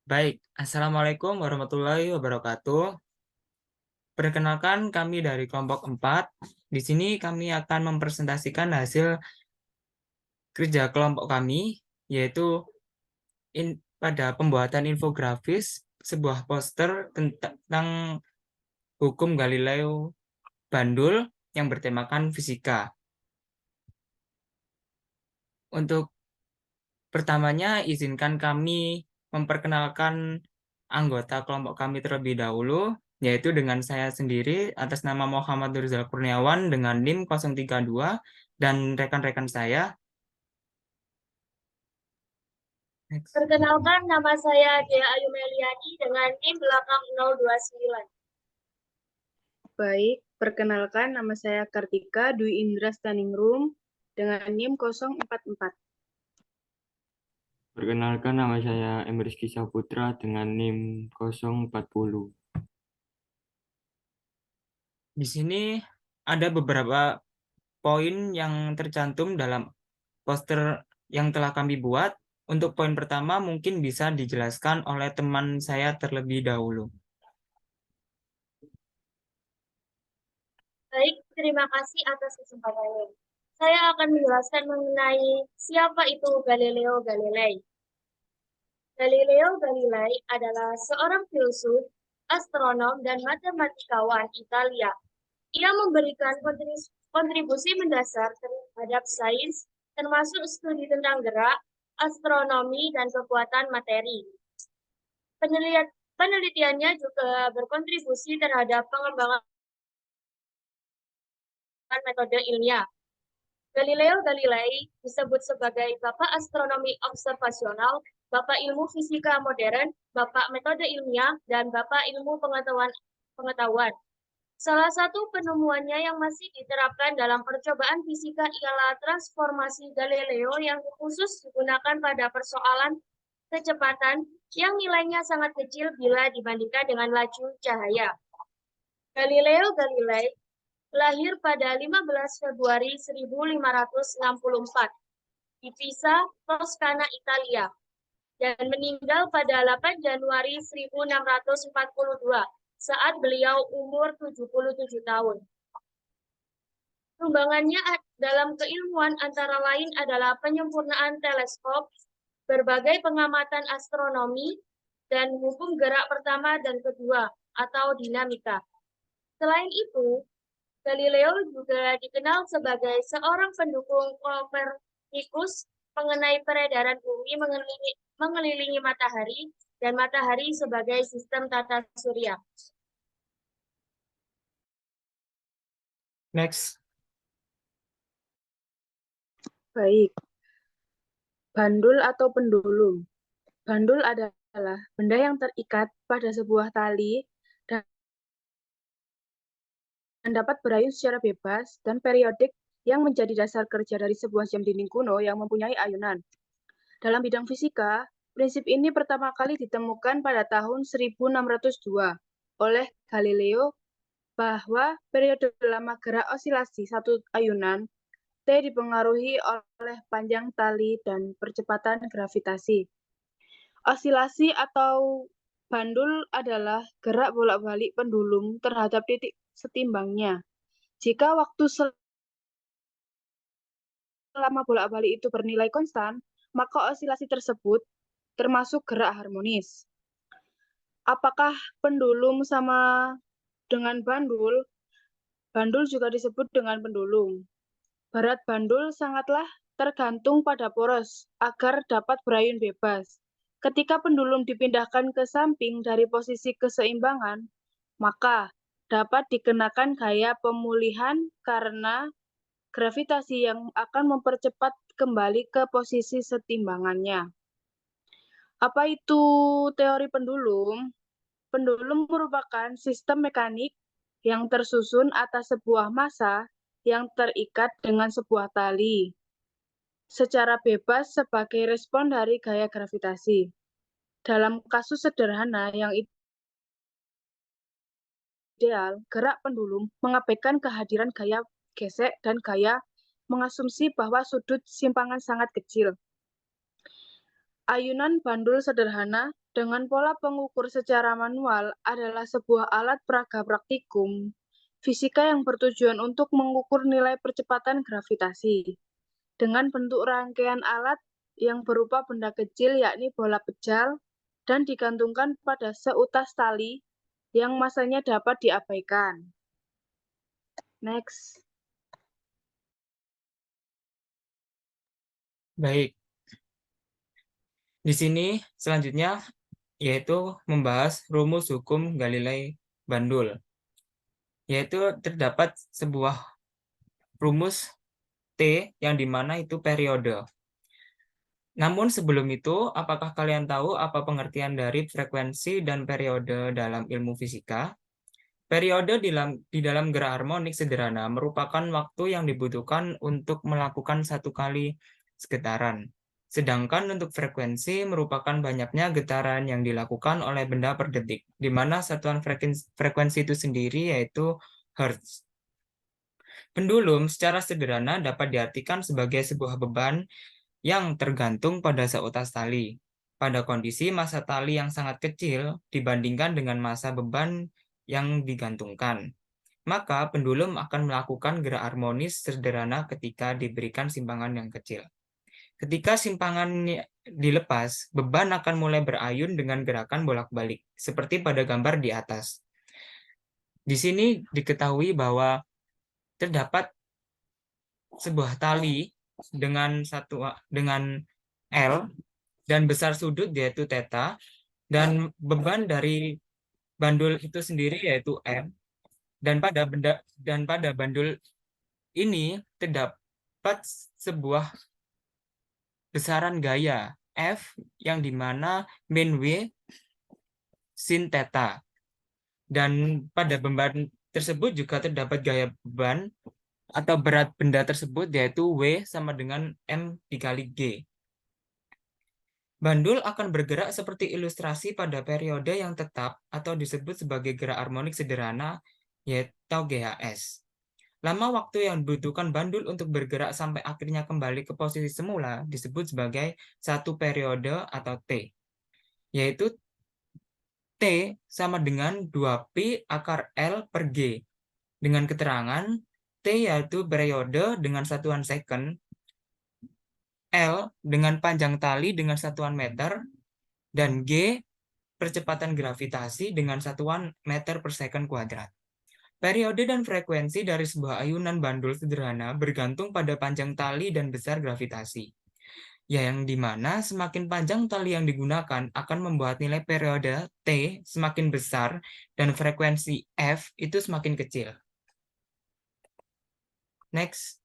Baik, Assalamualaikum warahmatullahi wabarakatuh. Perkenalkan kami dari kelompok 4. Di sini kami akan mempresentasikan hasil kerja kelompok kami, yaitu pada pembuatan infografis sebuah poster tentang hukum Galileo Bandul yang bertemakan fisika. Untuk pertamanya, izinkan kami memperkenalkan anggota kelompok kami terlebih dahulu, yaitu dengan saya sendiri atas nama Muhammad Rizal Kurniawan dengan NIM 032 dan rekan-rekan saya. Next. Perkenalkan, nama saya Dea Ayu Meliani dengan NIM belakang 029. Baik, perkenalkan nama saya Kartika Dwi Indra Staningrum dengan NIM 044. Perkenalkan, nama saya M. Rizky Saputra dengan NIM 040. Di sini ada beberapa poin yang tercantum dalam poster yang telah kami buat. Untuk poin pertama mungkin bisa dijelaskan oleh teman saya terlebih dahulu. Baik, terima kasih atas kesempatannya. Saya akan menjelaskan mengenai siapa itu Galileo Galilei. Galileo Galilei adalah seorang filsuf, astronom, dan matematikawan Italia. Ia memberikan kontribusi mendasar terhadap sains, termasuk studi tentang gerak, astronomi, dan kekuatan materi. Penelitiannya juga berkontribusi terhadap pengembangan metode ilmiah. Galileo Galilei disebut sebagai Bapak Astronomi Observasional, Bapak Ilmu Fisika Modern, Bapak Metode Ilmiah, dan Bapak Ilmu Pengetahuan. Salah satu penemuannya yang masih diterapkan dalam percobaan fisika ialah transformasi Galileo yang khusus digunakan pada persoalan kecepatan yang nilainya sangat kecil bila dibandingkan dengan laju cahaya. Galileo Galilei lahir pada 15 Februari 1564 di Pisa, Toscana, Italia, dan meninggal pada 8 Januari 1642 saat beliau umur 77 tahun. Sumbangannya dalam keilmuan antara lain adalah penyempurnaan teleskop, berbagai pengamatan astronomi, dan hukum gerak pertama dan kedua atau dinamika. Selain itu, Galileo juga dikenal sebagai seorang pendukung Copernicus mengenai peredaran bumi mengelilingi matahari dan matahari sebagai sistem tata surya. Next. Baik, bandul atau pendulum. Bandul adalah benda yang terikat pada sebuah tali dan dapat berayun secara bebas dan periodik yang menjadi dasar kerja dari sebuah jam dinding kuno yang mempunyai ayunan. Dalam bidang fisika, prinsip ini pertama kali ditemukan pada tahun 1602 oleh Galileo bahwa periode lama gerak osilasi satu ayunan T dipengaruhi oleh panjang tali dan percepatan gravitasi. Osilasi atau bandul adalah gerak bolak-balik pendulum terhadap titik setimbangnya. Jika waktu selama bolak-balik itu bernilai konstan, maka osilasi tersebut termasuk gerak harmonis. Apakah pendulum sama dengan bandul? Bandul juga disebut dengan pendulum. Berat bandul sangatlah tergantung pada poros agar dapat berayun bebas. Ketika pendulum dipindahkan ke samping dari posisi keseimbangan, maka dapat dikenakan gaya pemulihan karena gravitasi yang akan mempercepat kembali ke posisi setimbangannya. Apa itu teori pendulum? Pendulum merupakan sistem mekanik yang tersusun atas sebuah massa yang terikat dengan sebuah tali secara bebas sebagai respon dari gaya gravitasi. Dalam kasus sederhana yang ideal, gerak pendulum mengabaikan kehadiran gaya gesek dan gaya mengasumsi bahwa sudut simpangan sangat kecil. Ayunan bandul sederhana dengan pola pengukur secara manual adalah sebuah alat peraga praktikum fisika yang bertujuan untuk mengukur nilai percepatan gravitasi dengan bentuk rangkaian alat yang berupa benda kecil yakni bola pejal dan digantungkan pada seutas tali yang masanya dapat diabaikan. Next. Baik, di sini selanjutnya yaitu membahas rumus hukum Galilei Bandul, yaitu terdapat sebuah rumus T yang dimana itu periode. Namun sebelum itu, apakah kalian tahu apa pengertian dari frekuensi dan periode dalam ilmu fisika? Periode di dalam gerak harmonik sederhana merupakan waktu yang dibutuhkan untuk melakukan satu kali getaran. Sedangkan untuk frekuensi merupakan banyaknya getaran yang dilakukan oleh benda per detik, di mana satuan frekuensi itu sendiri yaitu Hertz. Pendulum secara sederhana dapat diartikan sebagai sebuah beban yang tergantung pada seutas tali. Pada kondisi massa tali yang sangat kecil dibandingkan dengan massa beban yang digantungkan, maka pendulum akan melakukan gerak harmonis sederhana ketika diberikan simpangan yang kecil. Ketika simpangan dilepas, beban akan mulai berayun dengan gerakan bolak-balik, seperti pada gambar di atas. Di sini diketahui bahwa terdapat sebuah tali dengan L dan besar sudut yaitu theta, dan beban dari bandul itu sendiri yaitu M, dan pada bandul ini terdapat sebuah besaran gaya F yang dimana min W sin theta, dan pada beban tersebut juga terdapat gaya beban atau berat benda tersebut yaitu W sama dengan M dikali G. Bandul akan bergerak seperti ilustrasi pada periode yang tetap atau disebut sebagai gerak harmonik sederhana yaitu GHS. Lama waktu yang dibutuhkan bandul untuk bergerak sampai akhirnya kembali ke posisi semula disebut sebagai satu periode atau T, yaitu T sama dengan 2pi akar L per G, dengan keterangan T yaitu periode dengan satuan second, L dengan panjang tali dengan satuan meter, dan G percepatan gravitasi dengan satuan meter per second kuadrat. Periode dan frekuensi dari sebuah ayunan bandul sederhana bergantung pada panjang tali dan besar gravitasi, yang dimana semakin panjang tali yang digunakan akan membuat nilai periode T semakin besar dan frekuensi F itu semakin kecil. Next.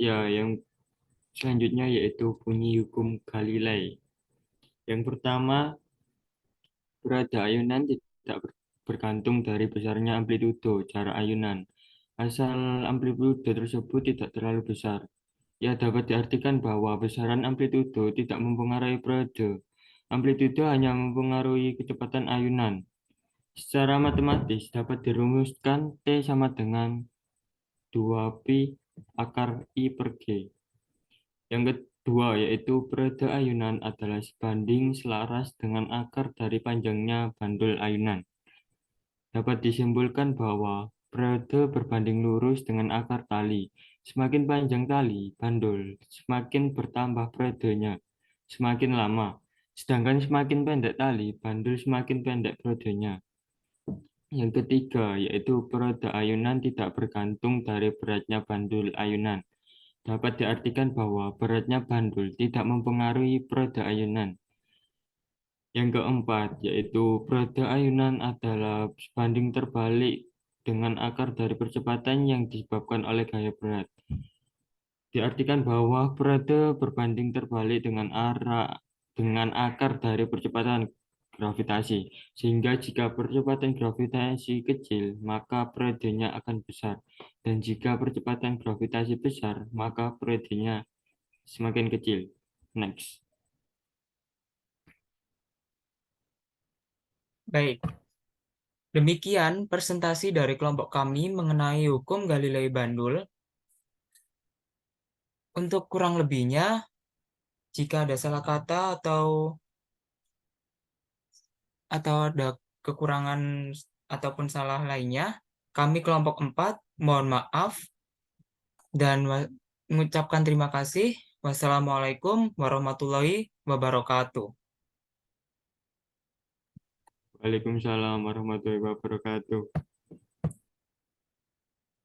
Ya, yang selanjutnya yaitu bunyi hukum Galilei. Yang pertama, berada ayunan tidak bergantung dari besarnya amplitudo jarak ayunan. Asal amplitudo tersebut tidak terlalu besar. Ya, dapat diartikan bahwa besaran amplitudo tidak mempengaruhi periode. Amplitudo hanya mempengaruhi kecepatan ayunan. Secara matematis dapat dirumuskan T sama dengan 2pi akar I per G. Yang kedua yaitu periode ayunan adalah sebanding selaras dengan akar dari panjangnya bandul ayunan. Dapat disimpulkan bahwa periode berbanding lurus dengan akar tali. Semakin panjang tali bandul, semakin bertambah periodenya, semakin lama. Sedangkan semakin pendek tali bandul, semakin pendek periodenya. Yang ketiga yaitu periode ayunan tidak bergantung dari beratnya bandul ayunan. Dapat diartikan bahwa beratnya bandul tidak mempengaruhi periode ayunan. Yang keempat, yaitu periode ayunan adalah sebanding terbalik dengan akar dari percepatan yang disebabkan oleh gaya berat. Diartikan bahwa periode berbanding terbalik dengan akar dari percepatan gravitasi. Sehingga jika percepatan gravitasi kecil, maka periodenya akan besar. Dan jika percepatan gravitasi besar, maka periodenya semakin kecil. Next. Baik. Demikian presentasi dari kelompok kami mengenai hukum Galilei Bandul. Untuk kurang lebihnya, jika ada salah kata atau ada kekurangan ataupun salah lainnya, kami kelompok 4 mohon maaf dan mengucapkan terima kasih. Wassalamualaikum warahmatullahi wabarakatuh. Waalaikumsalam warahmatullahi wabarakatuh.